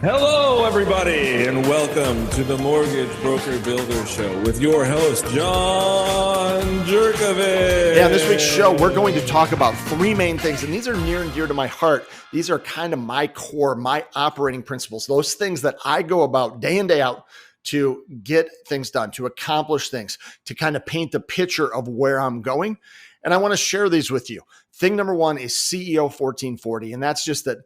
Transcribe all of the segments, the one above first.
Hello, everybody, and welcome to the Mortgage Broker Builder Show with your host, John Jerkovich. Yeah, on this week's show, we're going to talk about three main things, and these are near and dear to my heart. These are kind of my core, my operating principles, those things that I go about day in, day out to get things done, to accomplish things, to kind of paint the picture of where I'm going. And I want to share these with you. Thing number one is CEO 1440, and that's just that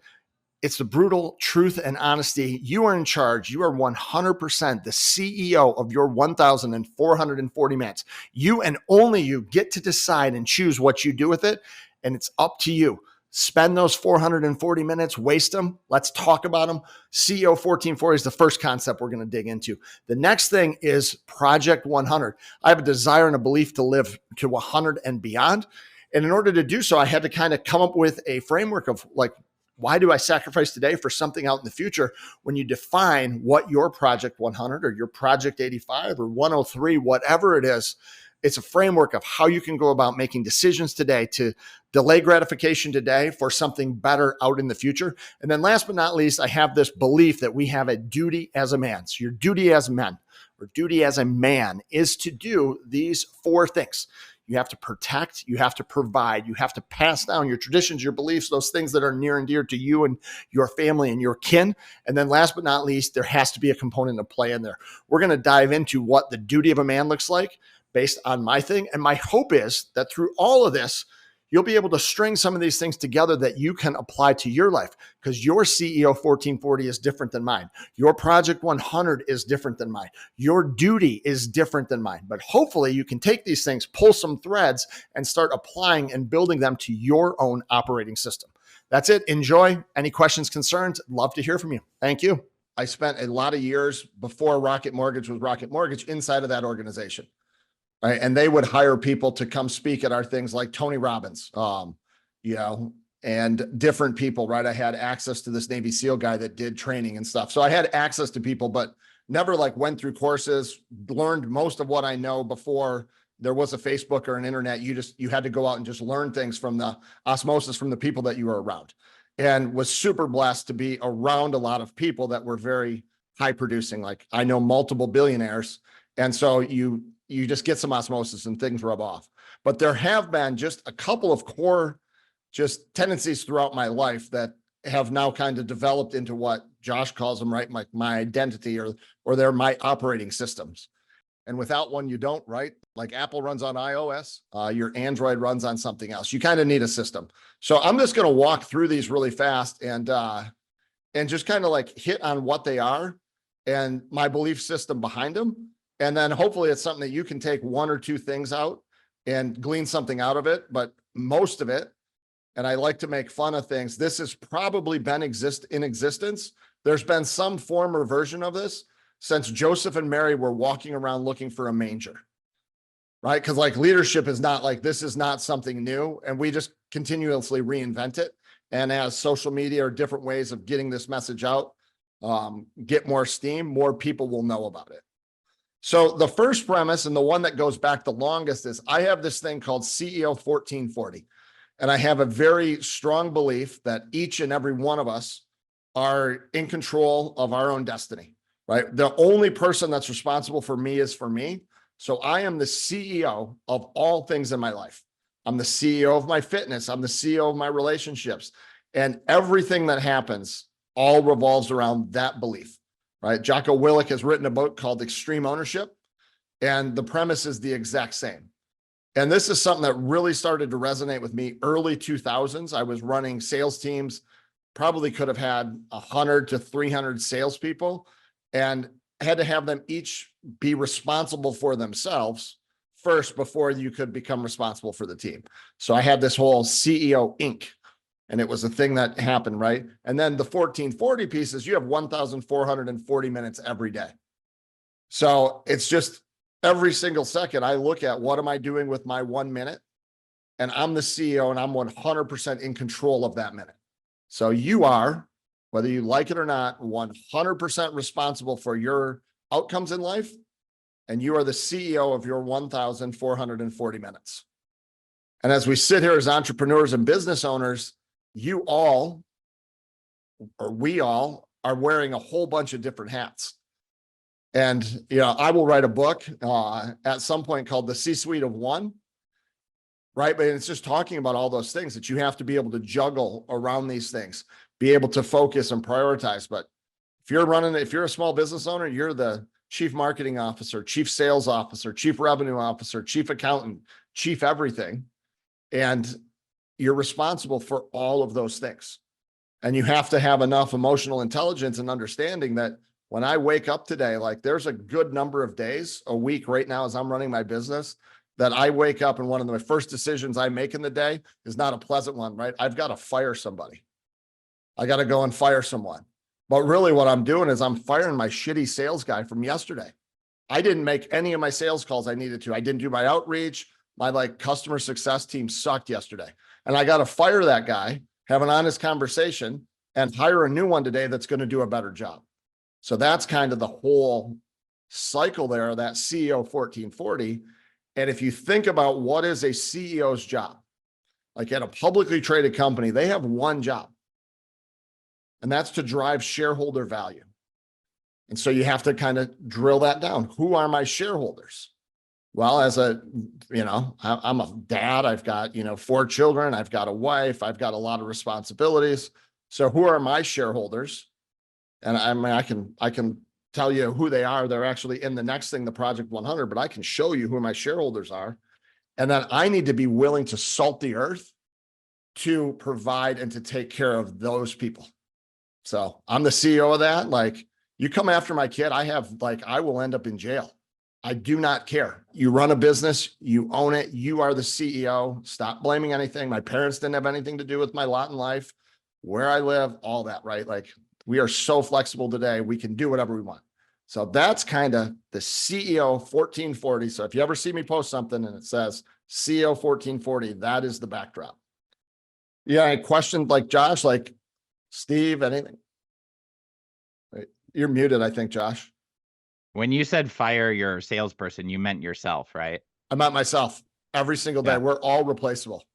it's the brutal truth and honesty. You are in charge. You are 100% the CEO of your 1,440 minutes. You and only you get to decide and choose what you do with it. And it's up to you. Spend those 440 minutes, waste them. Let's talk about them. CEO 1440 is the first concept we're going to dig into. The next thing is Project 100. I have a desire and a belief to live to 100 and beyond. And in order to do so, I had to kind of come up with a framework of like, why do I sacrifice today for something out in the future? When you define what your Project 100 or your Project 85 or 103, whatever it is, it's a framework of how you can go about making decisions today to delay gratification today for something better out in the future. And then last but not least, I have this belief that we have a duty as a man. So your duty as men or duty as a man is to do these four things. You have to protect, you have to provide, you have to pass down your traditions, your beliefs, those things that are near and dear to you and your family and your kin. And then last but not least, there has to be a component of play in there. We're going to dive into what the duty of a man looks like based on my thing. And my hope is that through all of this, you'll be able to string some of these things together that you can apply to your life, because your CEO 1440 is different than mine. Your Project 100 is different than mine. Your duty is different than mine. But hopefully you can take these things, pull some threads, and start applying and building them to your own operating system. That's it. Enjoy. Any questions, concerns? Love to hear from you. Thank you. I spent a lot of years before Rocket Mortgage was Rocket Mortgage inside of that organization. Right. And they would hire people to come speak at our things like Tony Robbins, and different people, right? I had access to this Navy SEAL guy that did training and stuff. So I had access to people, but never like went through courses, learned most of what I know before there was a Facebook or an internet. You had to go out and just learn things from the osmosis from the people that you were around, and was super blessed to be around a lot of people that were very high producing. Like I know multiple billionaires. And so you just get some osmosis and things rub off. But there have been just a couple of core just tendencies throughout my life that have now kind of developed into what Josh calls them, right? My identity, or they're my operating systems. And without one, you don't, right? Like Apple runs on iOS, your Android runs on something else. You kind of need a system. So I'm just going to walk through these really fast and just kind of like hit on what they are and my belief system behind them. And then hopefully it's something that you can take one or two things out and glean something out of it. But most of it, and I like to make fun of things, this has probably been in existence. There's been some form or version of this since Joseph and Mary were walking around looking for a manger, right? Because like leadership is not like, this is not something new. And we just continuously reinvent it. And as social media or different ways of getting this message out, get more steam, more people will know about it. So the first premise, and the one that goes back the longest, is I have this thing called CEO 1440. And I have a very strong belief that each and every one of us are in control of our own destiny, right? The only person that's responsible for me is for me. So I am the CEO of all things in my life. I'm the CEO of my fitness. I'm the CEO of my relationships. And everything that happens all revolves around that belief. Right? Jocko Willink has written a book called Extreme Ownership, and the premise is the exact same. And this is something that really started to resonate with me early 2000s. I was running sales teams, probably could have had 100 to 300 salespeople, and had to have them each be responsible for themselves first before you could become responsible for the team. So I had this whole CEO Inc. And it was a thing that happened, right? And then the 1440 pieces, you have 1,440 minutes every day. So it's just every single second I look at what am I doing with my 1 minute? And I'm the CEO and I'm 100% in control of that minute. So you are, whether you like it or not, 100% responsible for your outcomes in life. And you are the CEO of your 1,440 minutes. And as we sit here as entrepreneurs and business owners, you all, or we all, are wearing a whole bunch of different hats. And, you know, I will write a book at some point called The C-Suite of One, right? But it's just talking about all those things that you have to be able to juggle around these things, be able to focus and prioritize. But if you're a small business owner, you're the chief marketing officer, chief sales officer, chief revenue officer, chief accountant, chief everything. And you're responsible for all of those things. And you have to have enough emotional intelligence and understanding that when I wake up today, like there's a good number of days a week right now as I'm running my business that I wake up and one of my first decisions I make in the day is not a pleasant one, right? I've got to fire somebody. I got to go and fire someone. But really what I'm doing is I'm firing my shitty sales guy from yesterday. I didn't make any of my sales calls I needed to. I didn't do my outreach. My like customer success team sucked yesterday. And I got to fire that guy, have an honest conversation, and hire a new one today that's going to do a better job. So that's kind of the whole cycle there, that CEO 1440. And if you think about what is a CEO's job, like at a publicly traded company, they have one job, and that's to drive shareholder value. And so you have to kind of drill that down. Who are my shareholders? Well, I'm a dad. I've got, 4 children. I've got a wife. I've got a lot of responsibilities. So who are my shareholders? And I can tell you who they are. They're actually in the next thing, the Project 100, but I can show you who my shareholders are. And then I need to be willing to salt the earth to provide and to take care of those people. So I'm the CEO of that. Like, you come after my kid, I will end up in jail. I do not care. You run a business, you own it. You are the CEO. Stop blaming anything. My parents didn't have anything to do with my lot in life, where I live, all that, right? Like, we are so flexible today. We can do whatever we want. So that's kind of the CEO 1440. So if you ever see me post something and it says CEO 1440, that is the backdrop. Yeah, any questions like Josh, like Steve, anything? You're muted, I think, Josh. When you said fire your salesperson, you meant yourself, right? I meant myself every single day. Yeah. We're all replaceable.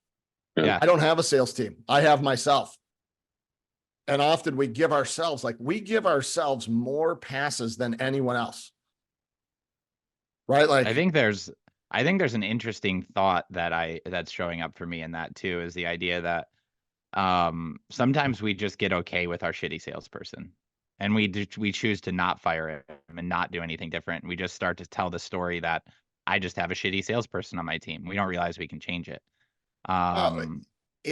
Yeah. I don't have a sales team. I have myself. And often we give ourselves more passes than anyone else. Right? Like, I think there's an interesting thought that's showing up for me in that too, is the idea that sometimes we just get okay with our shitty salesperson. And we choose to not fire him and not do anything different. We just start to tell the story that I just have a shitty salesperson on my team. We don't realize we can change it.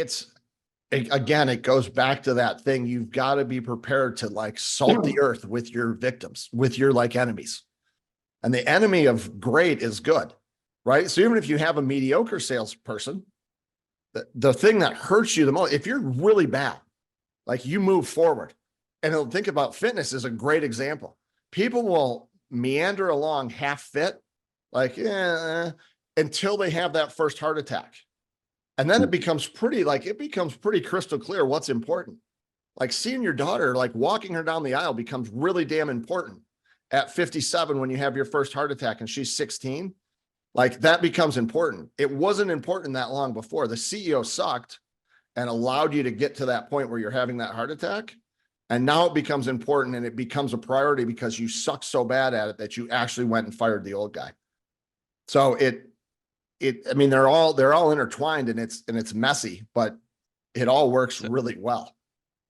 It goes back to that thing. You've got to be prepared to like salt the earth with your victims, with your like enemies. And the enemy of great is good, right? So even if you have a mediocre salesperson, the thing that hurts you the most, if you're really bad, like you move forward. And think about fitness is a great example. People will meander along half fit, until they have that first heart attack. And then it becomes pretty crystal clear what's important. Like seeing your daughter, like walking her down the aisle becomes really damn important at 57 when you have your first heart attack and she's 16. Like that becomes important. It wasn't important that long before. The CEO sucked and allowed you to get to that point where you're having that heart attack. And now it becomes important and it becomes a priority because you suck so bad at it that you actually went and fired the old guy. So they're all intertwined and it's messy, but it all works really well.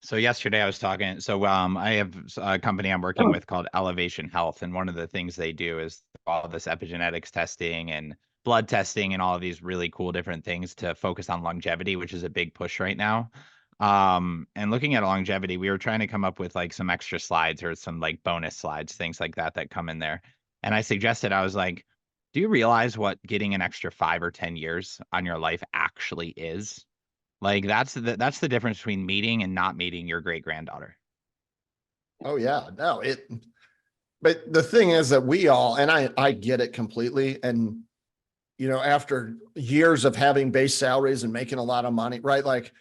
So yesterday I was talking, I have a company I'm working with called Elevation Health. And one of the things they do is all this epigenetics testing and blood testing and all of these really cool different things to focus on longevity, which is a big push right now. And looking at longevity, we were trying to come up with like some extra slides or some like bonus slides, things like that come in there. And I suggested, I was like, do you realize what getting an extra 5 or 10 years on your life actually is? Like that's the difference between meeting and not meeting your great granddaughter. Oh yeah, no, but the thing is that we all, and I get it completely. And, after years of having base salaries and making a lot of money, right? Like,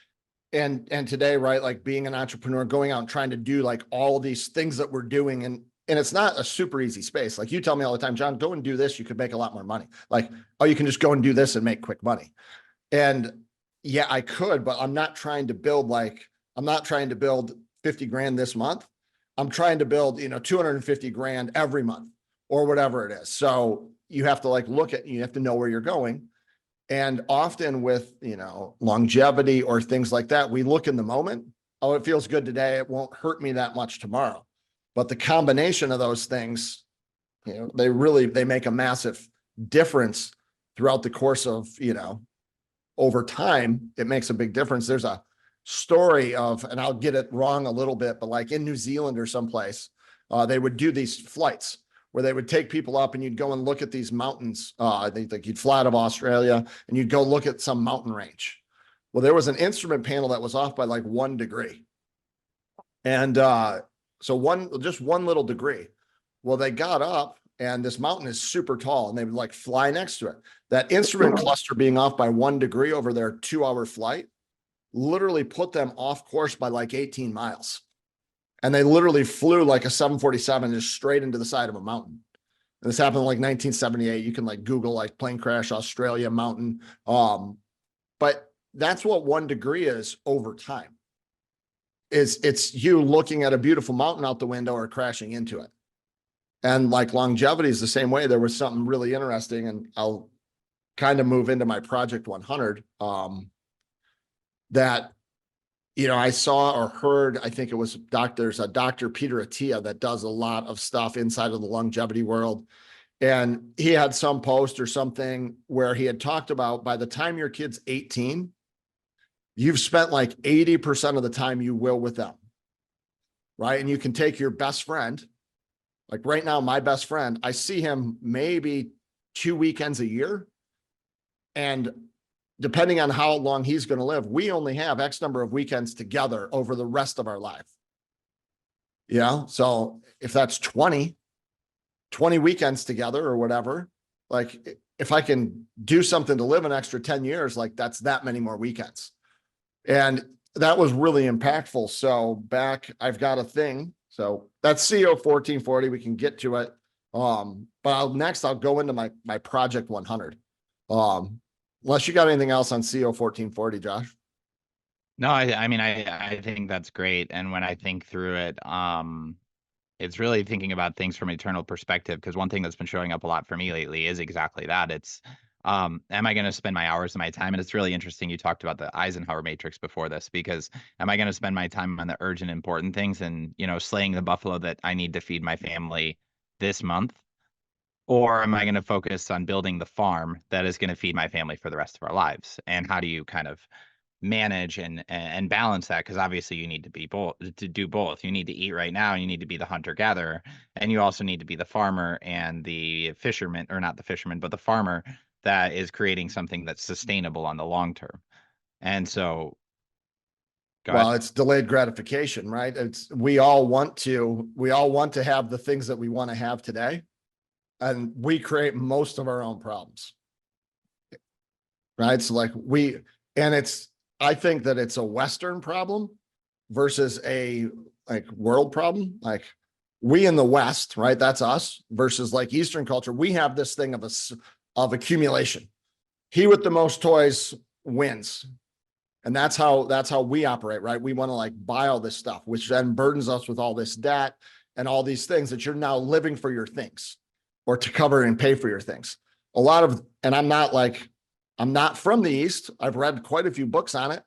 and today, right? Like being an entrepreneur, going out and trying to do like all of these things that we're doing. And it's not a super easy space. Like you tell me all the time, John, go and do this. You could make a lot more money. Like, oh, you can just go and do this and make quick money. And yeah, I could, but I'm not trying to build 50 grand this month. I'm trying to build, 250 grand every month or whatever it is. So you have to like look at, you have to know where you're going. And often with, longevity or things like that, we look in the moment. Oh, it feels good today. It won't hurt me that much tomorrow. But the combination of those things, they make a massive difference throughout the course of, over time. It makes a big difference. There's a story of, and I'll get it wrong a little bit, but like in New Zealand or someplace, they would do these flights where they would take people up and you'd go and look at these mountains. I think like you'd fly out of Australia and you'd go look at some mountain range. Well, there was an instrument panel that was off by like 1 degree. And so just one little degree. Well, they got up and this mountain is super tall and they would like fly next to it. That instrument cluster being off by 1 degree over their 2-hour flight literally put them off course by like 18 miles. And they literally flew like a 747 just straight into the side of a mountain. And this happened in like 1978. You can like Google like plane crash, Australia mountain. But that's what 1 degree is over time. It's you looking at a beautiful mountain out the window or crashing into it. And like longevity is the same way. There was something really interesting, and I'll kind of move into my Project 100 that, I saw or heard. I think it was there's a Dr. Peter Attia that does a lot of stuff inside of the longevity world. And he had some post or something where he had talked about by the time your kid's 18, you've spent like 80% of the time you will with them. Right. And you can take your best friend. Like right now, my best friend, I see him maybe 2 weekends a year. And depending on how long he's going to live, we only have X number of weekends together over the rest of our life. Yeah. So if that's 20 weekends together or whatever, like if I can do something to live an extra 10 years, like that's that many more weekends. And that was really impactful. So I've got a thing. So that's CO 1440. We can get to it. But I'll go into my Project 100. Unless you got anything else on CO 1440, Josh. No, I think that's great. And when I think through it, it's really thinking about things from an eternal perspective. Because one thing that's been showing up a lot for me lately is exactly that. It's, am I going to spend my hours and my time? And it's really interesting. You talked about the Eisenhower matrix before this, because am I going to spend my time on the urgent, important things and, slaying the buffalo that I need to feed my family this month? Or am I going to focus on building the farm that is going to feed my family for the rest of our lives? And how do you kind of manage and balance that? Because obviously you need to be both, to do both. You need to eat right now, and you need to be the hunter gatherer, and you also need to be the farmer and the fisherman, or not the fisherman, but the farmer that is creating something that's sustainable on the long term. And so, it's delayed gratification, right? We all want to have the things that we want to have today. And we create most of our own problems, right? So like I think that it's a Western problem versus a like world problem. Like we in the West, right? That's us versus like Eastern culture. We have this thing of accumulation. He with the most toys wins. And that's how we operate, right? We want to like buy all this stuff, which then burdens us with all this debt and all these things that you're now living for your things, or to cover and pay for your things. And I'm not from the East. I've read quite a few books on it.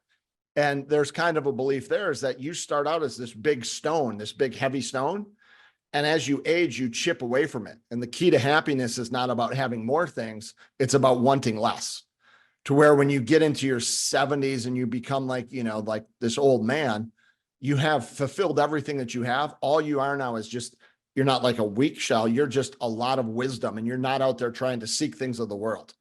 And there's kind of a belief there is that you start out as this big stone, this big heavy stone. And as you age, you chip away from it. And the key to happiness is not about having more things. It's about wanting less, to where when you get into your 70s and you become like, like this old man, you have fulfilled everything that you have. All you are now is just, you're not like a weak shell. You're just a lot of wisdom, and you're not out there trying to seek things of the world.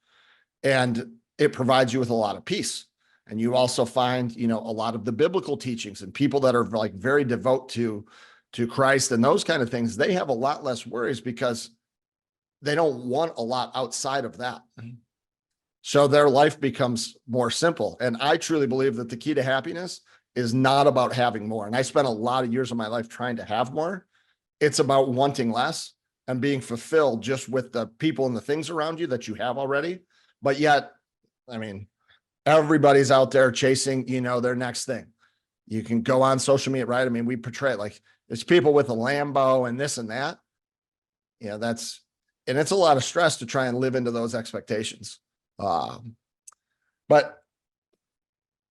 And it provides you with a lot of peace. And you also find, a lot of the biblical teachings and people that are like very devout to Christ and those kind of things, they have a lot less worries because they don't want a lot outside of that. So their life becomes more simple. And I truly believe that the key to happiness is not about having more. And I spent a lot of years of my life trying to have more. It's about wanting less and being fulfilled just with the people and the things around you that you have already. But yet, everybody's out there chasing, their next thing. You can go on social media, right? I mean, we portray it like it's people with a Lambo and this and that. And it's a lot of stress to try and live into those expectations. But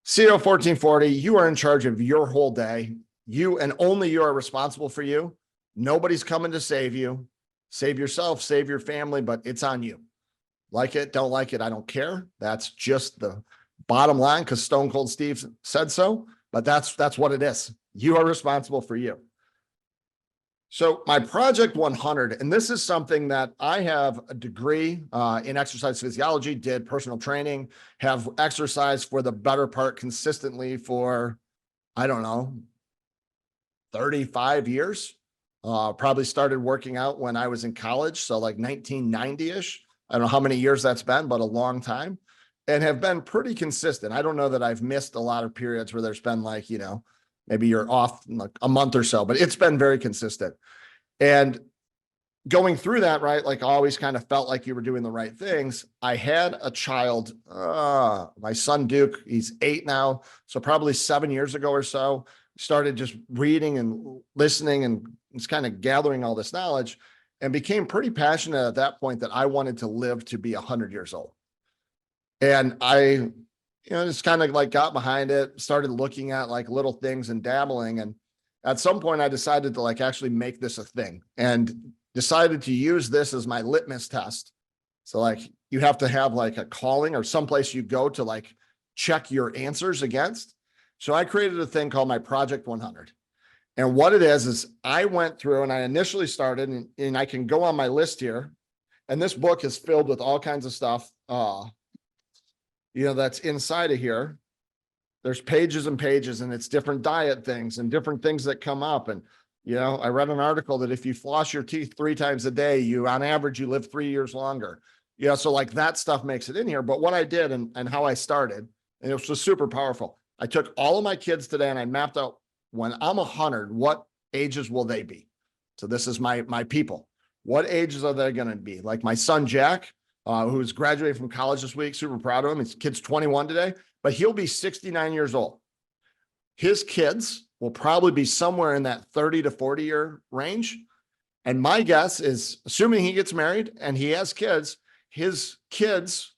CEO 1440, you are in charge of your whole day. You and only you are responsible for you. Nobody's coming to save you. Save yourself, save your family, but it's on you. Like it, don't like it, I don't care. That's just the bottom line because Stone Cold Steve said so, but that's what it is. You are responsible for you. So my Project 100, and this is something that I have a degree in exercise physiology, did personal training, have exercised for the better part consistently for, I don't know, 35 years. Probably started working out when I was in college. So like 1990-ish. I don't know how many years that's been, but a long time, and have been pretty consistent. I don't know that I've missed a lot of periods where there's been like, maybe you're off like a month or so, but it's been very consistent. And going through that, right, like I always kind of felt like you were doing the right things. I had a child, my son Duke, he's 8 now. So probably 7 years ago or so, started just reading and listening and just kind of gathering all this knowledge, and became pretty passionate at that point that I wanted to live to be 100 years old. And I, just kind of like got behind it, started looking at like little things and dabbling. And at some point I decided to like actually make this a thing and decided to use this as my litmus test. So like you have to have like a calling or someplace you go to like check your answers against. So I created a thing called my Project 100. And what it is I went through and I initially started, and I can go on my list here. And this book is filled with all kinds of stuff, that's inside of here. There's pages and pages, and it's different diet things and different things that come up. And, I read an article that if you floss your teeth 3 times a day, on average, you live 3 years longer. So like that stuff makes it in here. But what I did and how I started, and it was just super powerful. I took all of my kids today and I mapped out when I'm 100, what ages will they be? So this is my people. What ages are they going to be? Like my son, Jack, who's graduating from college this week, super proud of him. His kid's 21 today, but he'll be 69 years old. His kids will probably be somewhere in that 30 to 40 year range. And my guess is, assuming he gets married and he has kids, his kids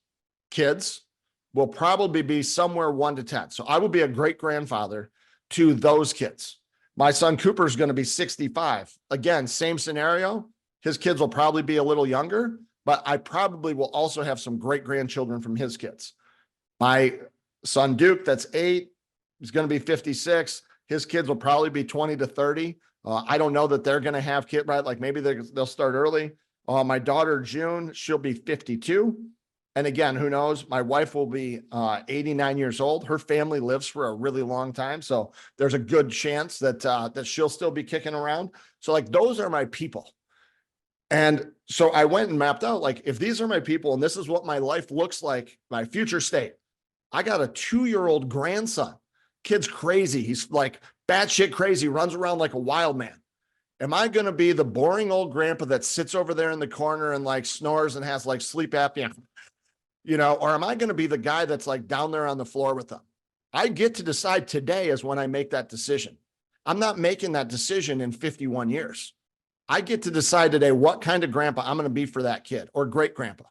will probably be somewhere 1 to 10. So I will be a great grandfather to those kids. My son Cooper is going to be 65. Again, same scenario. His kids will probably be a little younger, but I probably will also have some great grandchildren from his kids. My son Duke, that's 8, he's going to be 56. His kids will probably be 20 to 30. I don't know that they're going to have kids, right? Like maybe they'll start early. My daughter June, she'll be 52. And again, who knows? My wife will be 89 years old. Her family lives for a really long time. So there's a good chance that she'll still be kicking around. So like those are my people. And so I went and mapped out, like, if these are my people and this is what my life looks like, my future state. I got a 2-year-old grandson. Kid's crazy. He's like batshit crazy, runs around like a wild man. Am I going to be the boring old grandpa that sits over there in the corner and like snores and has like sleep apnea? Or am I going to be the guy that's like down there on the floor with them? I get to decide today is when I make that decision. I'm not making that decision in 51 years. I get to decide today what kind of grandpa I'm going to be for that kid or great grandpa.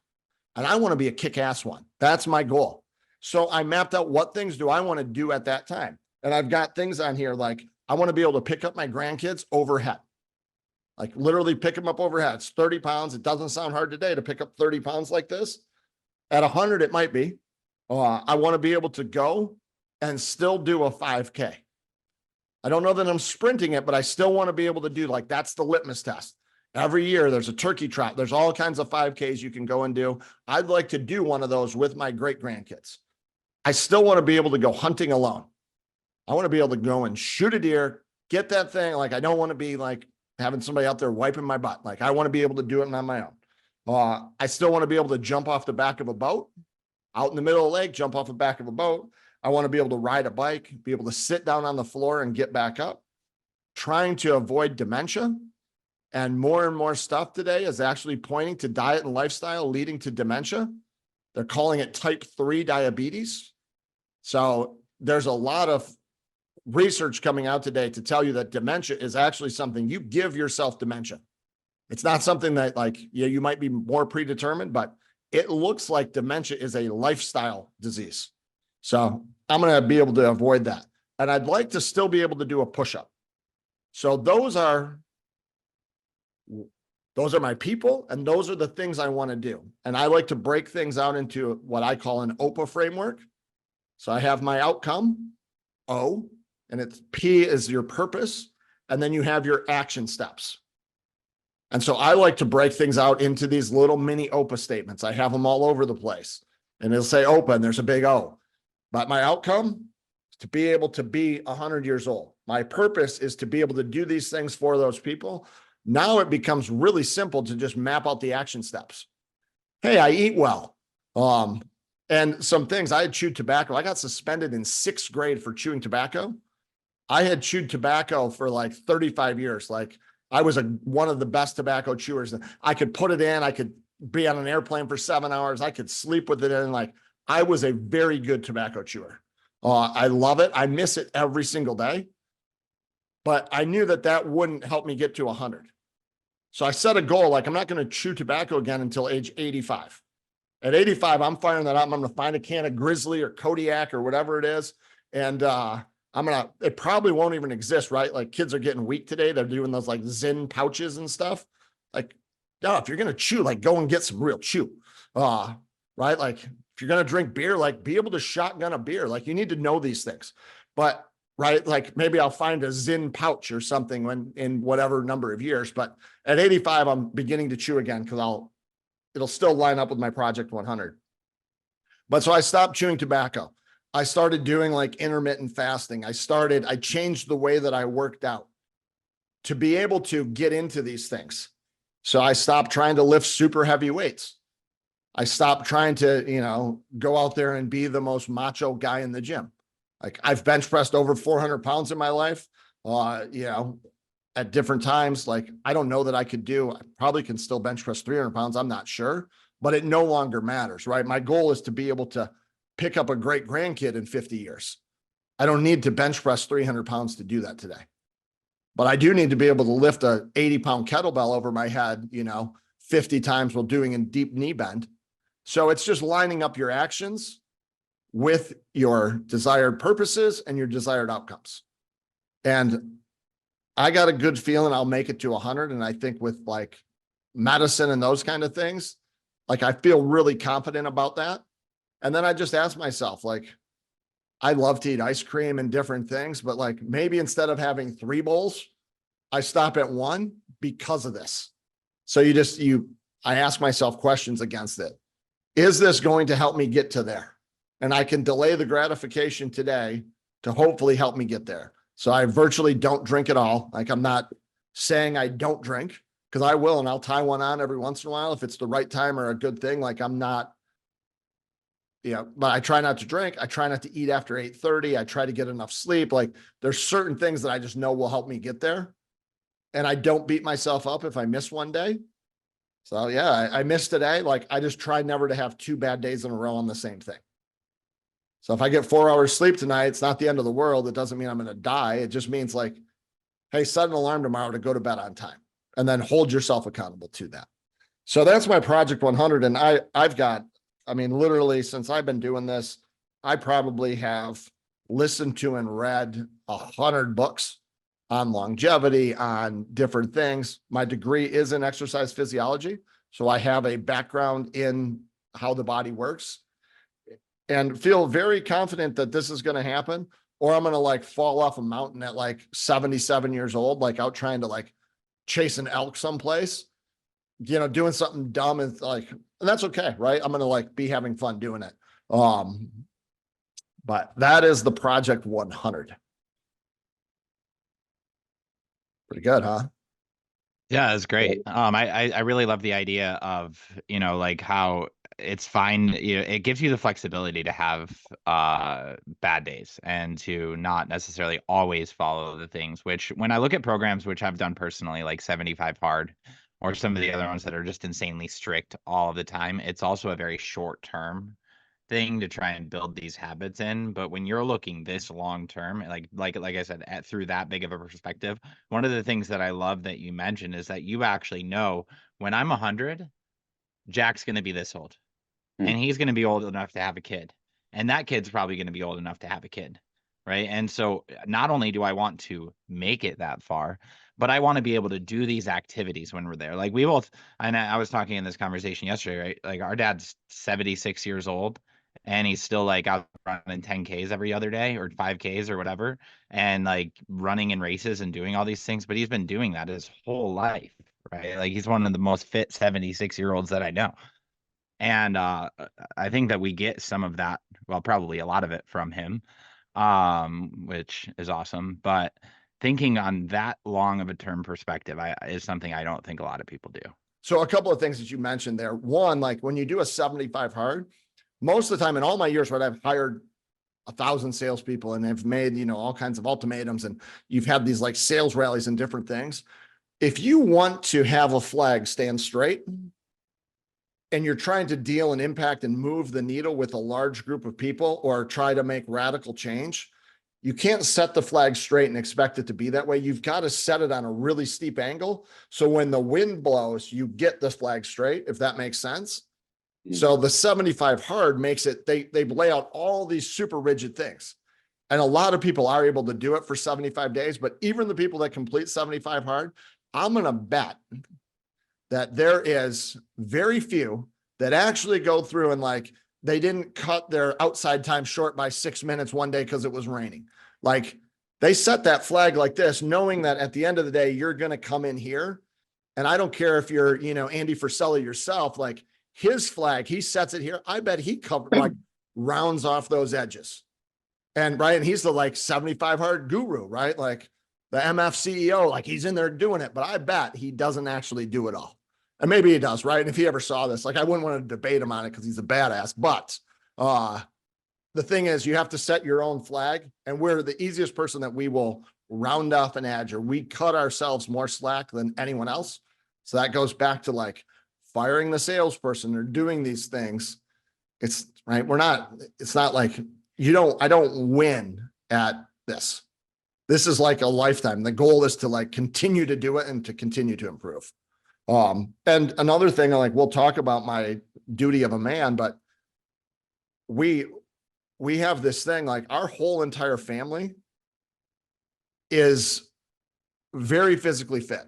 And I want to be a kick-ass one. That's my goal. So I mapped out what things do I want to do at that time. And I've got things on here like I want to be able to pick up my grandkids overhead. Like literally pick them up overhead. It's 30 pounds. It doesn't sound hard today to pick up 30 pounds like this. At 100, it might be. I want to be able to go and still do a 5K. I don't know that I'm sprinting it, but I still want to be able to do, like, that's the litmus test. Every year there's a turkey trot. There's all kinds of 5Ks you can go and do. I'd like to do one of those with my great grandkids. I still want to be able to go hunting alone. I want to be able to go and shoot a deer, get that thing. Like, I don't want to be like having somebody out there wiping my butt. Like, I want to be able to do it on my own. I still want to be able to jump off the back of a boat out in the middle of the lake, jump off the back of a boat. I want to be able to ride a bike, be able to sit down on the floor and get back up. Trying to avoid dementia, and more stuff today is actually pointing to diet and lifestyle leading to dementia. They're calling it type 3 diabetes. So there's a lot of research coming out today to tell you that dementia is actually something you give yourself dementia. It's not something that like, yeah, you might be more predetermined, but it looks like dementia is a lifestyle disease. So I'm going to be able to avoid that. And I'd like to still be able to do a push-up. So those are my people, and those are the things I want to do. And I like to break things out into what I call an OPA framework. So I have my outcome, O, and it's P is your purpose. And then you have your action steps. And so I like to break things out into these little mini OPA statements. I have them all over the place, and it'll say OPA and there's a big O. But my outcome is to be able to be 100 years old. My purpose is to be able to do these things for those people. Now it becomes really simple to just map out the action steps. Hey, I eat well. And some things, I had chewed tobacco. I got suspended in 6th grade for chewing tobacco. I had chewed tobacco for like 35 years. Like I was one of the best tobacco chewers. I could put it in. I could be on an airplane for 7 hours. I could sleep with it in. Like I was a very good tobacco chewer. I love it. I miss it every single day. But I knew that that wouldn't help me get to 100. So I set a goal, like I'm not going to chew tobacco again until age 85. At 85, I'm firing that up. I'm going to find a can of Grizzly or Kodiak or whatever it is. And it probably won't even exist, right? Like kids are getting weak today. They're doing those like Zyn pouches and stuff. Like, no, if you're going to chew, like go and get some real chew. Right? Like if you're going to drink beer, like be able to shotgun a beer. Like you need to know these things. But right, like maybe I'll find a Zyn pouch or something when in whatever number of years. But at 85, I'm beginning to chew again because it'll still line up with my Project 100. But so I stopped chewing tobacco. I started doing like intermittent fasting. I changed the way that I worked out to be able to get into these things. So I stopped trying to lift super heavy weights. I stopped trying to, go out there and be the most macho guy in the gym. Like I've bench pressed over 400 pounds in my life, at different times. Like, I don't know that I probably can still bench press 300 pounds. I'm not sure, but it no longer matters, right? My goal is to be able to pick up a great grandkid in 50 years. I don't need to bench press 300 pounds to do that today, but I do need to be able to lift a 80-pound kettlebell over my head, 50 times while doing a deep knee bend. So it's just lining up your actions with your desired purposes and your desired outcomes. And I got a good feeling I'll make it to 100. And I think with like medicine and those kind of things, like I feel really confident about that. And then I just ask myself, like, I love to eat ice cream and different things, but like maybe instead of having 3 bowls, I stop at 1 because of this. So I ask myself questions against it. Is this going to help me get to there? And I can delay the gratification today to hopefully help me get there. So I virtually don't drink at all. Like I'm not saying I don't drink, because I will, and I'll tie one on every once in a while if it's the right time or a good thing. Like I'm not, but I try not to drink. I try not to eat after 8:30. I try to get enough sleep. Like there's certain things that I just know will help me get there. And I don't beat myself up if I miss one day. So yeah, I missed today. Like I just try never to have 2 bad days in a row on the same thing. So if I get 4 hours sleep tonight, it's not the end of the world. It doesn't mean I'm going to die. It just means like, hey, set an alarm tomorrow to go to bed on time, and then hold yourself accountable to that. So that's my Project 100. And I've got, literally since I've been doing this, I probably have listened to and read 100 books on longevity, on different things. My degree is in exercise physiology. So I have a background in how the body works, and feel very confident that this is going to happen, or I'm going to like fall off a mountain at like 77 years old, like out trying to like chase an elk someplace, doing something dumb, and like, and that's okay. Right. I'm going to like be having fun doing it. But that is the Project 100. Pretty good, huh? Yeah, it's great. I really love the idea of, like how it's fine. It gives you the flexibility to have bad days and to not necessarily always follow the things, which when I look at programs, which I've done personally, like 75 Hard or some of the other ones that are just insanely strict all of the time, it's also a very short term thing to try and build these habits in. But when you're looking this long term, like I said, through that big of a perspective, one of the things that I love that you mentioned is that you actually know when I'm 100, Jack's going to be this old, and he's going to be old enough to have a kid, and that kid's probably going to be old enough to have a kid, right? And so not only do I want to make it that far, but I want to be able to do these activities when we're there. Like we both, and I was talking in this conversation yesterday, right? Like our dad's 76 years old, and he's still like out running 10Ks every other day or 5Ks or whatever, and like running in races and doing all these things. But he's been doing that his whole life, right? Like he's one of the most fit 76-year-olds that I know. And I think that we get some of that, well, probably a lot of it from him, which is awesome. But thinking on that long of a term perspective is something I don't think a lot of people do. So a couple of things that you mentioned there. One, like when you do a 75 hard, most of the time in all my years, right, I've hired 1,000 salespeople and have made, all kinds of ultimatums, and you've had these like sales rallies and different things. If you want to have a flag stand straight and you're trying to deal an impact and move the needle with a large group of people or try to make radical change, you can't set the flag straight and expect it to be that way. You've got to set it on a really steep angle. So when the wind blows, you get the flag straight, if that makes sense. So the 75 hard makes it, they lay out all these super rigid things. And a lot of people are able to do it for 75 days, but even the people that complete 75 hard, I'm going to bet that there is very few that actually go through and like, they didn't cut their outside time short by 6 minutes one day because it was raining. Like they set that flag like this, knowing that at the end of the day, you're going to come in here. And I don't care if you're, Andy Frisella yourself, like his flag, he sets it here. I bet he rounds off those edges. And right. And he's the like 75 hard guru, right? Like the MF CEO, like he's in there doing it, but I bet he doesn't actually do it all. And maybe he does, right? And if he ever saw this, like I wouldn't want to debate him on it because he's a badass. But the thing is, you have to set your own flag, and we're the easiest person that we will round off an edge, or we cut ourselves more slack than anyone else. So that goes back to like firing the salesperson or doing these things. It's right. It's not like I don't win at this. This is like a lifetime. The goal is to like continue to do it and to continue to improve. And another thing, like we'll talk about my duty of a man, but we have this thing, like our whole entire family is very physically fit.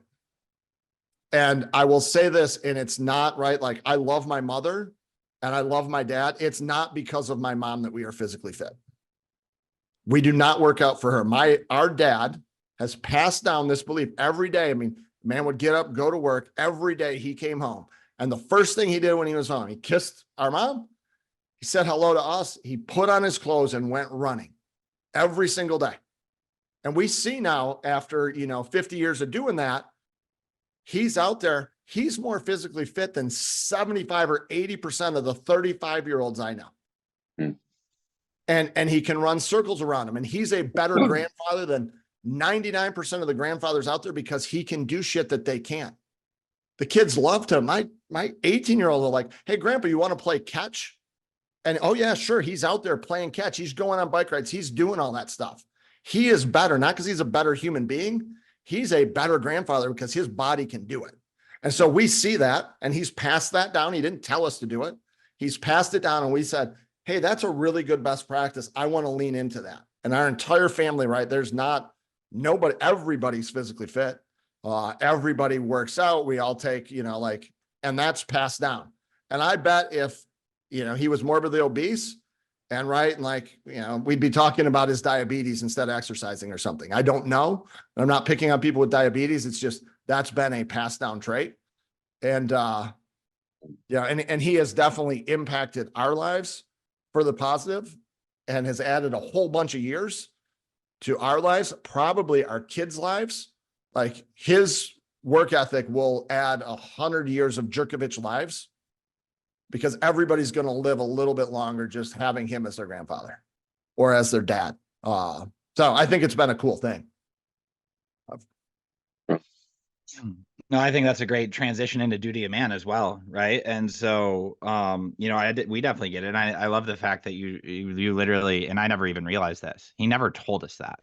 And I will say this, and it's not right. Like I love my mother and I love my dad. It's not because of my mom that we are physically fit. We do not work out for her. Our dad has passed down this belief every day. I mean, man would get up, go to work every day. He came home. And the first thing he did when he was home, he kissed our mom. He said hello to us. He put on his clothes and went running every single day. And we see now after, 50 years of doing that, he's out there. He's more physically fit than 75 or 80% of the 35-year-olds I know. And he can run circles around him. And he's a better grandfather than 99% of the grandfathers out there because he can do shit that they can't. The kids loved him. My 18-year-old are like, hey, grandpa, you want to play catch? And oh yeah, sure. He's out there playing catch. He's going on bike rides. He's doing all that stuff. He is better, not because he's a better human being. He's a better grandfather because his body can do it. And so we see that, and he's passed that down. He didn't tell us to do it. He's passed it down, and we said, hey, that's a really good best practice. I want to lean into that. And our entire family, right? Everybody's physically fit. Everybody works out. We all take, and that's passed down. And I bet if, he was morbidly obese and we'd be talking about his diabetes instead of exercising or something. I don't know. I'm not picking on people with diabetes. It's just, that's been a passed down trait. And, and he has definitely impacted our lives for the positive and has added a whole bunch of years to our lives, probably our kids' lives. Like his work ethic will add 100 years of Jurkovich lives because everybody's going to live a little bit longer just having him as their grandfather or as their dad. So I think it's been a cool thing. No, I think that's a great transition into duty of man as well, right? And so, we definitely get it. And I love the fact that you literally, and I never even realized this. He never told us that.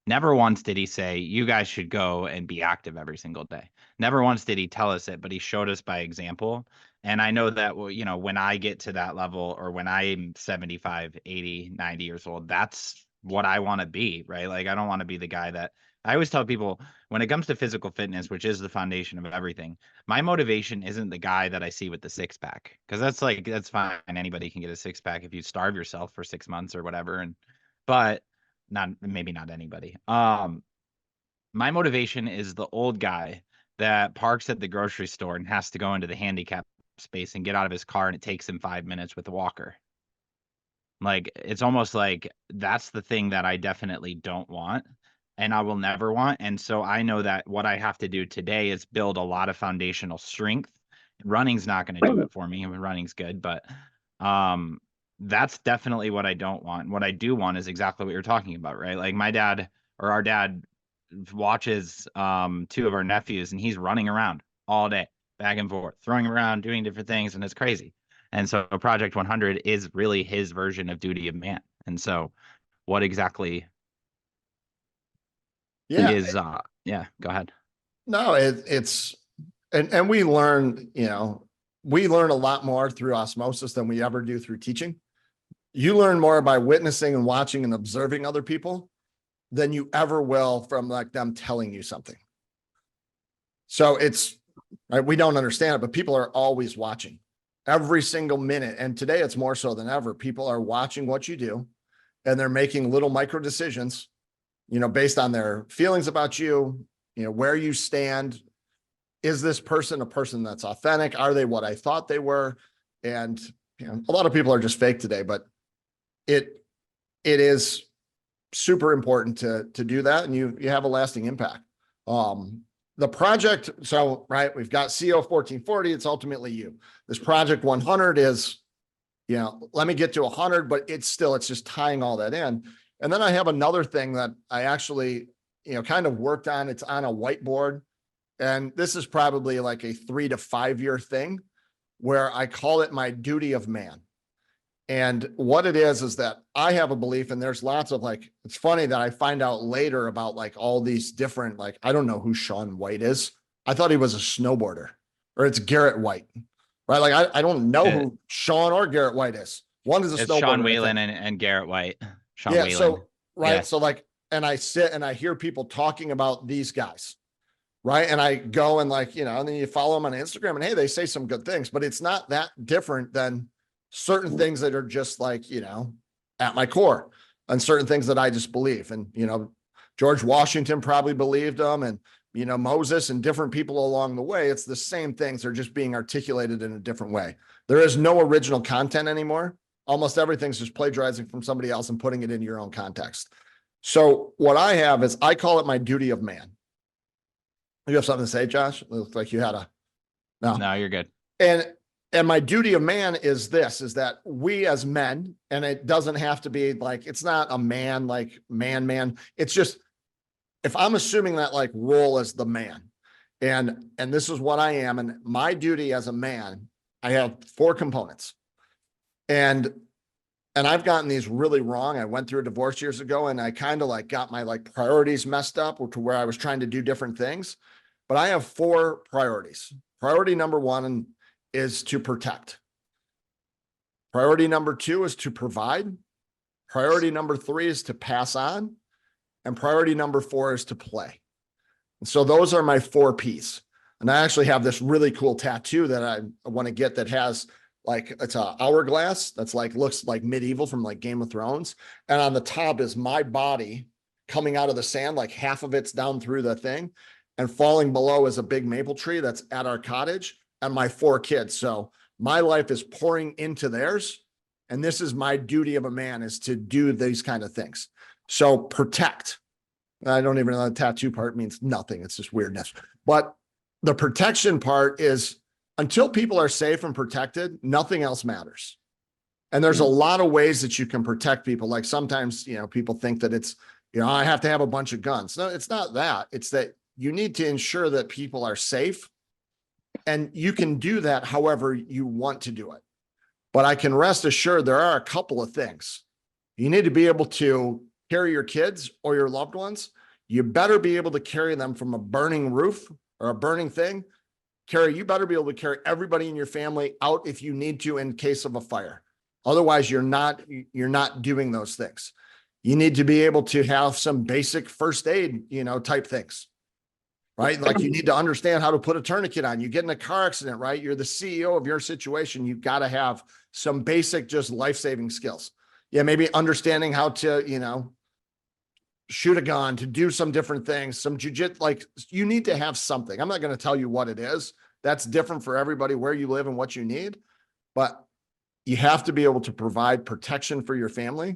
Never once did he say, you guys should go and be active every single day. Never once did he tell us it, but he showed us by example. And I know that, when I get to that level, or when I'm 75, 80, 90 years old, that's what I want to be, right? Like, I don't want to be the guy that I always tell people, when it comes to physical fitness, which is the foundation of everything, my motivation isn't the guy that I see with the six pack. Cause that's fine. Anybody can get a six pack if you starve yourself for 6 months or whatever. But maybe not anybody. My motivation is the old guy that parks at the grocery store and has to go into the handicap space and get out of his car, and it takes him 5 minutes with a walker. Like, it's almost like that's the thing that I definitely don't want, and I will never want. And so I know that what I have to do today is build a lot of foundational strength. Running's not going to do it for me. I mean, running's good, but that's definitely what I don't want. What I do want is exactly what you're talking about, right? Like, our dad watches two of our nephews, and he's running around all day, back and forth, throwing around, doing different things, and it's crazy. And so Project 100 is really his version of duty of man. And so what exactly is go ahead. No, it's and we learn, we learn a lot more through osmosis than we ever do through teaching. You learn more by witnessing and watching and observing other people than you ever will from like them telling you something. So it's right, we don't understand it, but people are always watching every single minute. And today it's more so than ever. People are watching what you do, and they're making little micro decisions, based on their feelings about you, where you stand. Is this person a person that's authentic? Are they what I thought they were? And a lot of people are just fake today, but it is super important to do that, and you have a lasting impact. The project, so right, we've got CO 1440. It's ultimately you. This Project 100 is, let me get to 100, but it's just tying all that in. And then I have another thing that I actually, kind of worked on. It's on a whiteboard. And this is probably like a 3 to 5 year thing, where I call it my duty of man. And what it is that I have a belief, and there's lots of it's funny that I find out later about all these different, I don't know who Shaun White is. I thought he was a snowboarder, or it's Garrett White, right? I don't know who Shaun or Garrett White is. One is a snowboarder. Sean Whalen and Garrett White. Sean Whalen. So, right. Yeah. So and I sit and I hear people talking about these guys. Right. And I go and and then you follow them on Instagram, and hey, they say some good things, but it's not that different than certain things that are just at my core, and certain things that I just believe. And, George Washington probably believed them, and, Moses and different people along the way. It's the same things. They're just being articulated in a different way. There is no original content anymore. Almost everything's just plagiarizing from somebody else and putting it in your own context. So what I have is, I call it my duty of man. You have something to say, Josh? It looks like you had No, you're good. And my duty of man is that we as men, and it doesn't have to be it's not a man, man. It's just, if I'm assuming that role as the man, and this is what I am, and my duty as a man, I have 4 components. And I've gotten these really wrong. I went through a divorce years ago, and I kind of got my priorities messed up to where I was trying to do different things. But I have 4 priorities. Priority number 1 is to protect. Priority number 2 is to provide. Priority number 3 is to pass on. And priority number 4 is to play. And so those are my 4 P's. And I actually have this really cool tattoo that I want to get that has it's a hourglass that's looks like medieval from Game of Thrones. And on the top is my body coming out of the sand, half of it's down through the thing. And falling below is a big maple tree that's at our cottage, and my 4 kids. So my life is pouring into theirs. And this is my duty of a man, is to do these kind of things. So protect. I don't even know the tattoo part means nothing. It's just weirdness. But the protection part is, until people are safe and protected, nothing else matters. And there's a lot of ways that you can protect people. Sometimes, people think that it's, I have to have a bunch of guns. No, it's not that. It's that you need to ensure that people are safe, and you can do that however you want to do it. But I can rest assured there are a couple of things. You need to be able to carry your kids or your loved ones. You better be able to carry them from a burning roof or a burning thing. You better be able to carry everybody in your family out if you need to in case of a fire. Otherwise, you're not doing those things. You need to be able to have some basic first aid, type things, right? Like you need to understand how to put a tourniquet on. You get in a car accident, right? You're the CEO of your situation. You've got to have some basic, just life-saving skills. Yeah, maybe understanding how to, shoot a gun, to do some different things, some jujitsu, like you need to have something. I'm not going to tell you what it is. That's different for everybody, where you live and what you need, but you have to be able to provide protection for your family.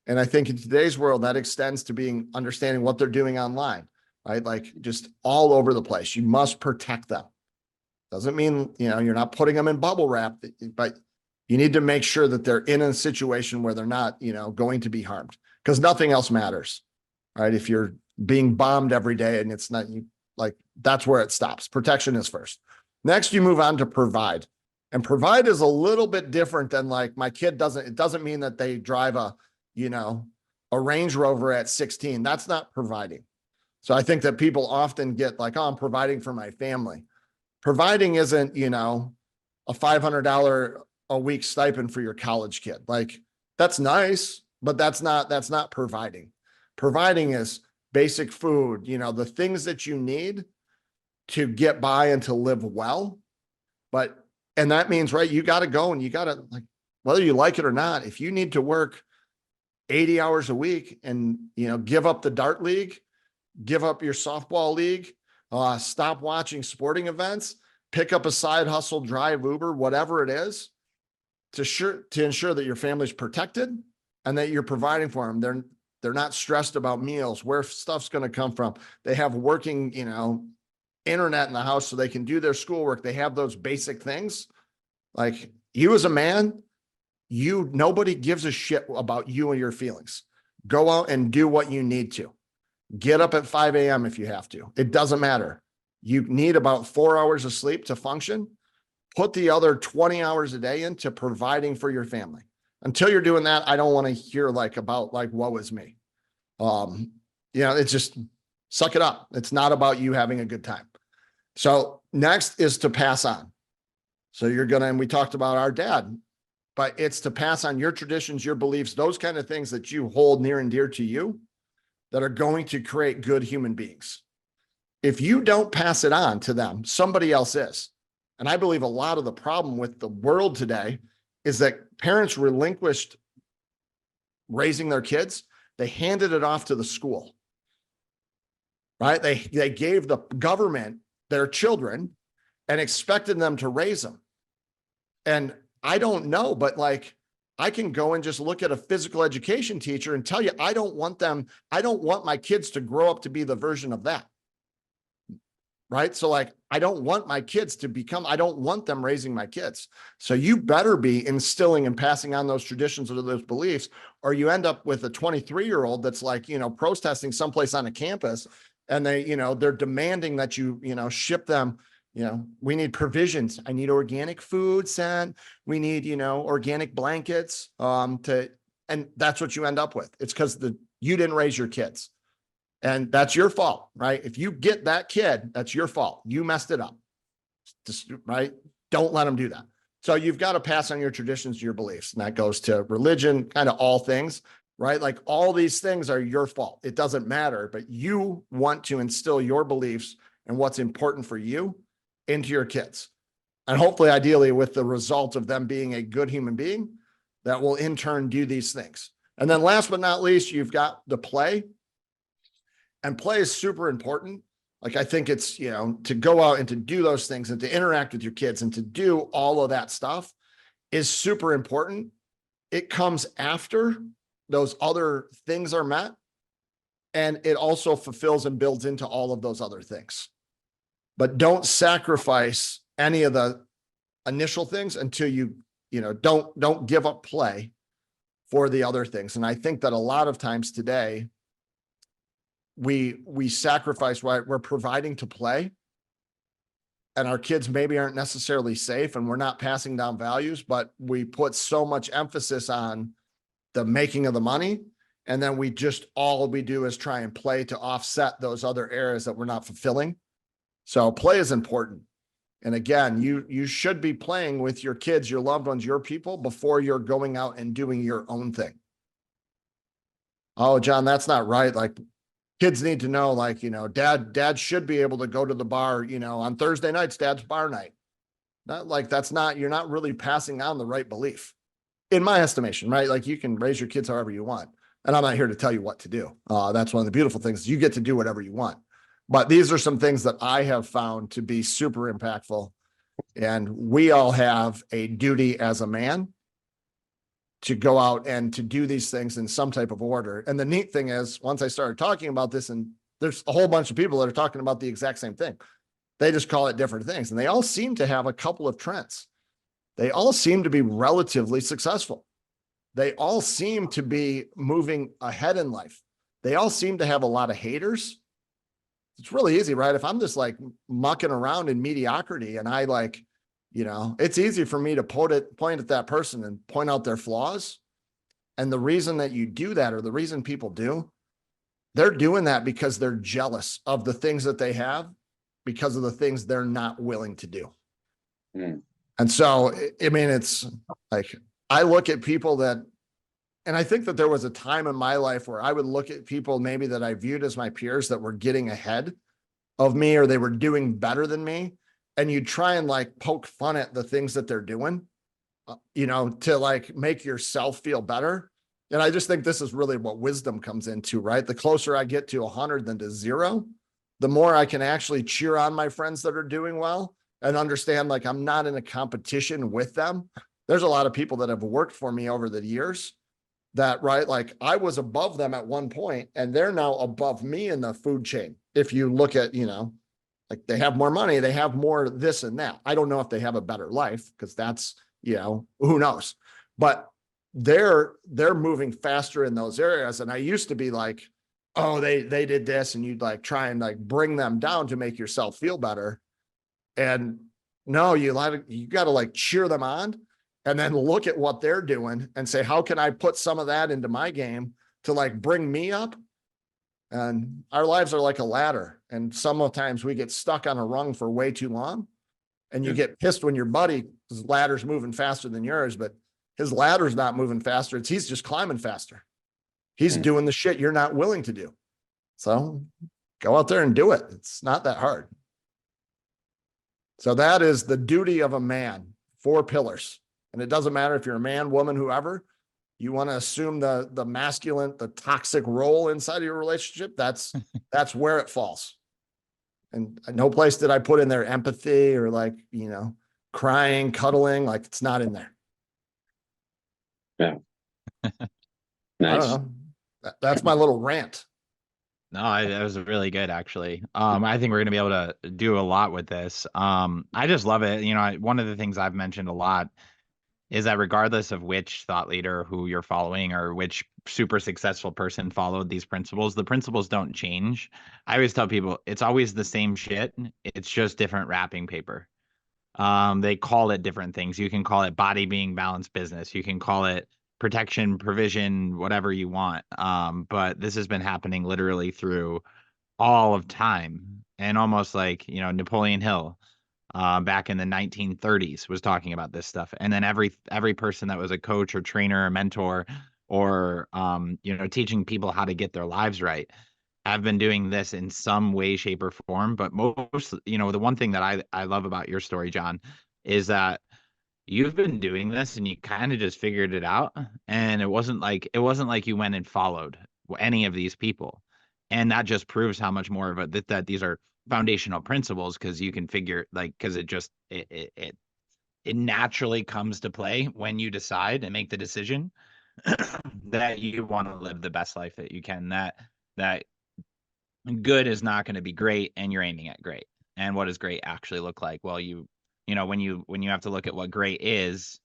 And I think in today's world, that extends to understanding what they're doing online, right? Like just all over the place. You must protect them. Doesn't mean, you're not putting them in bubble wrap, but you need to make sure that they're in a situation where they're not, going to be harmed, because nothing else matters, right? If you're being bombed every day and it's not that's where it stops. Protection is first. Next, you move on to provide. And provide is a little bit different than my kid it doesn't mean that they drive a Range Rover at 16. That's not providing. So I think that people often get oh, I'm providing for my family. Providing isn't, a $500 a week stipend for your college kid. That's nice, but that's not providing. Providing is basic food, the things that you need to get by and to live well. And that means, right, you got to go and you got to, whether you like it or not, if you need to work 80 hours a week and, give up the dart league, give up your softball league, stop watching sporting events, pick up a side hustle, drive Uber, whatever it is, to ensure that your family's protected and that you're providing for them. They're not stressed about meals, where stuff's going to come from. They have working, internet in the house so they can do their schoolwork. They have those basic things. Like you as a man, nobody gives a shit about you and your feelings. Go out and do what you need to. Get up at 5 a.m. if you have to. It doesn't matter. You need about 4 hours of sleep to function. Put the other 20 hours a day into providing for your family. Until you're doing that, I don't want to hear about woe is me. It's just suck it up. It's not about you having a good time. So next is to pass on. So and we talked about our dad, but it's to pass on your traditions, your beliefs, those kind of things that you hold near and dear to you that are going to create good human beings. If you don't pass it on to them, somebody else is. And I believe a lot of the problem with the world today is that parents relinquished raising their kids. They handed it off to the school, right? They gave the government their children and expected them to raise them. And I don't know, but I can go and just look at a physical education teacher and tell you, I don't want my kids to grow up to be the version of that. Right? So I don't want my kids I don't want them raising my kids. So you better be instilling and passing on those traditions or those beliefs, or you end up with a 23-year-old that's protesting someplace on a campus, and they're demanding that you ship them, we need provisions. I need organic food sent. We need, organic blankets, and that's what you end up with. It's because you didn't raise your kids. And that's your fault, right? If you get that kid, that's your fault. You messed it up, right? Don't let them do that. So you've got to pass on your traditions, your beliefs, and that goes to religion, kind of all things, right? All these things are your fault. It doesn't matter, but you want to instill your beliefs and what's important for you into your kids. And hopefully, ideally, with the result of them being a good human being that will in turn do these things. And then last but not least, you've got the play. And play is super important. I think it's, to go out and to do those things and to interact with your kids and to do all of that stuff is super important. It comes after those other things are met. And it also fulfills and builds into all of those other things. But don't sacrifice any of the initial things until don't give up play for the other things. And I think that a lot of times today, we sacrifice, right? We're providing to play, and our kids maybe aren't necessarily safe, and we're not passing down values, but we put so much emphasis on the making of the money. And then all we do is try and play to offset those other areas that we're not fulfilling. So play is important. And again, you should be playing with your kids, your loved ones, your people before you're going out and doing your own thing. Oh, John, that's not right. Like, kids need to know, like, dad should be able to go to the bar, on Thursday nights, dad's bar night. Not like you're not really passing on the right belief, in my estimation, right? Like, you can raise your kids however you want. And I'm not here to tell you what to do. That's one of the beautiful things. You get to do whatever you want. But these are some things that I have found to be super impactful. And we all have a duty as a man to go out and to do these things in some type of order. And the neat thing is, once I started talking about this, and there's a whole bunch of people that are talking about the exact same thing, they just call it different things. And they all seem to have a couple of trends. They all seem to be relatively successful. They all seem to be moving ahead in life. They all seem to have a lot of haters. It's really easy, right? If I'm just like mucking around in mediocrity, and I it's easy for me to point at that person and point out their flaws. And the reason that you do that, or the reason people do, they're doing that because they're jealous of the things that they have, because of the things they're not willing to do. Mm. And so, I mean, it's like, I look at people and I think that there was a time in my life where I would look at people maybe that I viewed as my peers that were getting ahead of me, or they were doing better than me. And you try and like poke fun at the things that they're doing, to like make yourself feel better. And I just think this is really what wisdom comes into, right? The closer I get to 100 than to 0, the more I can actually cheer on my friends that are doing well and understand, like, I'm not in a competition with them. There's a lot of people that have worked for me over the years that, right, like, I was above them at one point, and they're now above me in the food chain. If you look at, like, they have more money, they have more this and that. I don't know if they have a better life, because that's, who knows, but they're moving faster in those areas. And I used to be like, oh, they did this, and you'd like try and like bring them down to make yourself feel better. And no, you got to like cheer them on, and then look at what they're doing and say, how can I put some of that into my game to like bring me up? And our lives are like a ladder. And sometimes we get stuck on a rung for way too long. And you get pissed when your buddy's ladder's moving faster than yours, but his ladder's not moving faster. He's just climbing faster. He's doing the shit you're not willing to do. So go out there and do it. It's not that hard. So that is the duty of a man, 4 pillars. And it doesn't matter if you're a man, woman, whoever, you want to assume the masculine, the toxic role inside of your relationship. That's where it falls. And no place did I put in there empathy or like, crying, cuddling, like, it's not in there. Yeah. I Nice. don't know. That's my little rant. No, that was really good, actually. I think we're going to be able to do a lot with this. I just love it. One of the things I've mentioned a lot is that regardless of which thought leader who you're following, or which super successful person followed these principles, the principles don't change. I always tell people it's always the same shit. It's just different wrapping paper. They call it different things. You can call it body being balanced business. You can call it protection, provision, whatever you want. But this has been happening literally through all of time, and almost like, Napoleon Hill, back in the 1930s was talking about this stuff. And then every person that was a coach or trainer or mentor, or, teaching people how to get their lives right, have been doing this in some way, shape, or form. But most, the one thing that I love about your story, John, is that you've been doing this and you kind of just figured it out. And it wasn't like you went and followed any of these people. And that just proves how much more of it that these are foundational principles, because you can figure, like, because it naturally comes to play when you decide and make the decision that you want to live the best life that you can, that good is not going to be great and you're aiming at great. And what does great actually look like? Well, when you have to look at what great is,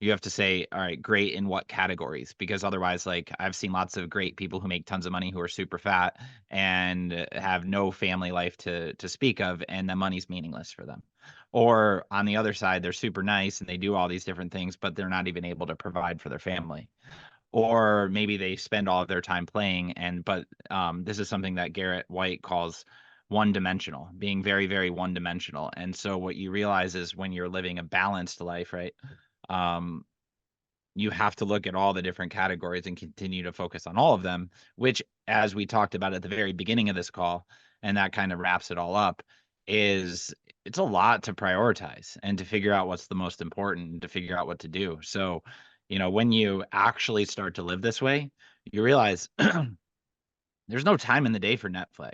You have to say, all right, great in what categories? Because otherwise, like I've seen lots of great people who make tons of money who are super fat and have no family life to speak of, and the money's meaningless for them. Or on the other side, they're super nice and they do all these different things, but they're not even able to provide for their family. Or maybe they spend all of their time playing, but this is something that Garrett White calls one-dimensional, being very, very one-dimensional. And so what you realize is when you're living a balanced life, right? You have to look at all the different categories and continue to focus on all of them, which, as we talked about at the very beginning of this call, and that kind of wraps it all up, it's a lot to prioritize and to figure out what's the most important and to figure out what to do. So, when you actually start to live this way, you realize there's no time in the day for Netflix.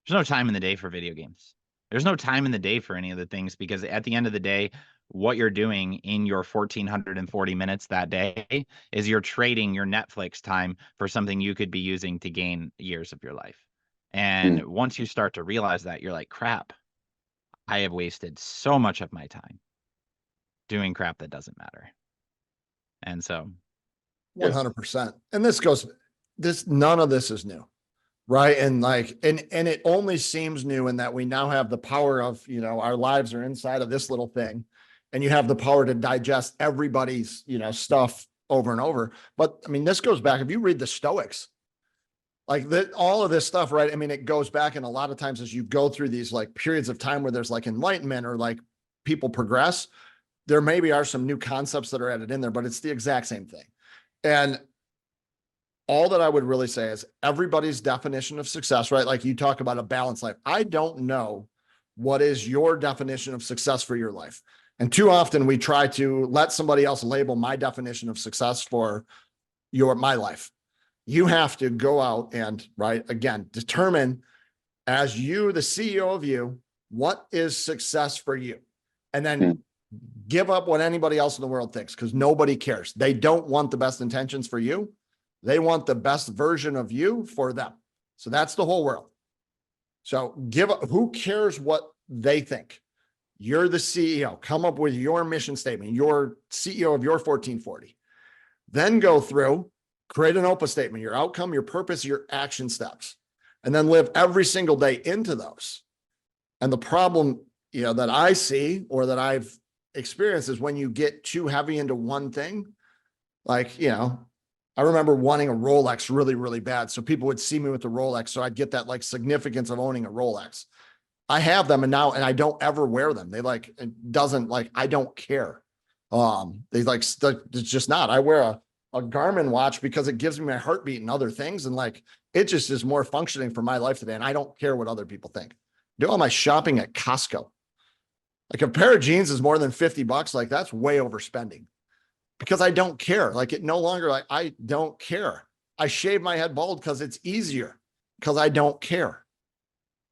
There's no time in the day for video games. There's no time in the day for any of the things, because at the end of the day, what you're doing in your 1,440 minutes that day is you're trading your Netflix time for something you could be using to gain years of your life. And once you start to realize that, you're like, crap, I have wasted so much of my time doing crap that doesn't matter. And so 100%. And none of this is new. Right. And and it only seems new in that we now have the power of, our lives are inside of this little thing, and you have the power to digest everybody's, stuff over and over. But I mean, this goes back, if you read the Stoics, all of this stuff, right? I mean, it goes back, and a lot of times as you go through these periods of time where there's enlightenment or people progress, there maybe are some new concepts that are added in there, but it's the exact same thing. And all that I would really say is everybody's definition of success, right? Like you talk about a balanced life. I don't know what is your definition of success for your life. And too often we try to let somebody else label my definition of success for my life. You have to go out and, right, again, determine as you, the CEO of you, what is success for you? And then give up what anybody else in the world thinks, because nobody cares. They don't want the best intentions for you. They want the best version of you for them. So that's the whole world. So who cares what they think? You're the CEO. Come up with your mission statement. You're CEO of your 1440. Then go through, create an OPA statement, your outcome, your purpose, your action steps, and then live every single day into those. And the problem, that I see or that I've experienced is when you get too heavy into one thing, I remember wanting a Rolex really, really bad. So people would see me with the Rolex. So I'd get that significance of owning a Rolex. I have them and I don't ever wear them. I don't care. It's just not. I wear a Garmin watch because it gives me my heartbeat and other things. And it just is more functioning for my life today. And I don't care what other people think. Do all my shopping at Costco. A pair of jeans is more than $50. That's way overspending. Because I don't care. It no longer, I don't care. I shave my head bald because it's easier, because I don't care,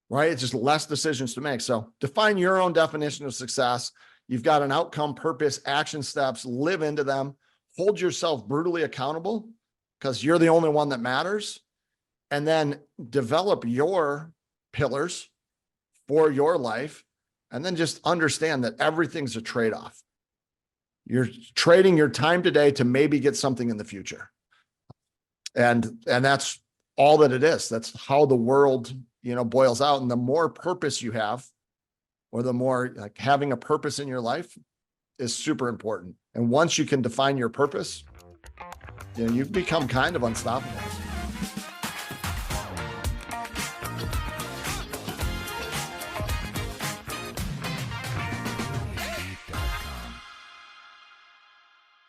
right? It's just less decisions to make. So define your own definition of success. You've got an outcome, purpose, action steps, live into them, hold yourself brutally accountable because you're the only one that matters. And then develop your pillars for your life. And then just understand that everything's a trade-off. You're trading your time today to maybe get something in the future. And that's all that it is. That's how the world, boils out. And the more purpose you have, or the more having a purpose in your life is super important. And once you can define your purpose, you've become kind of unstoppable.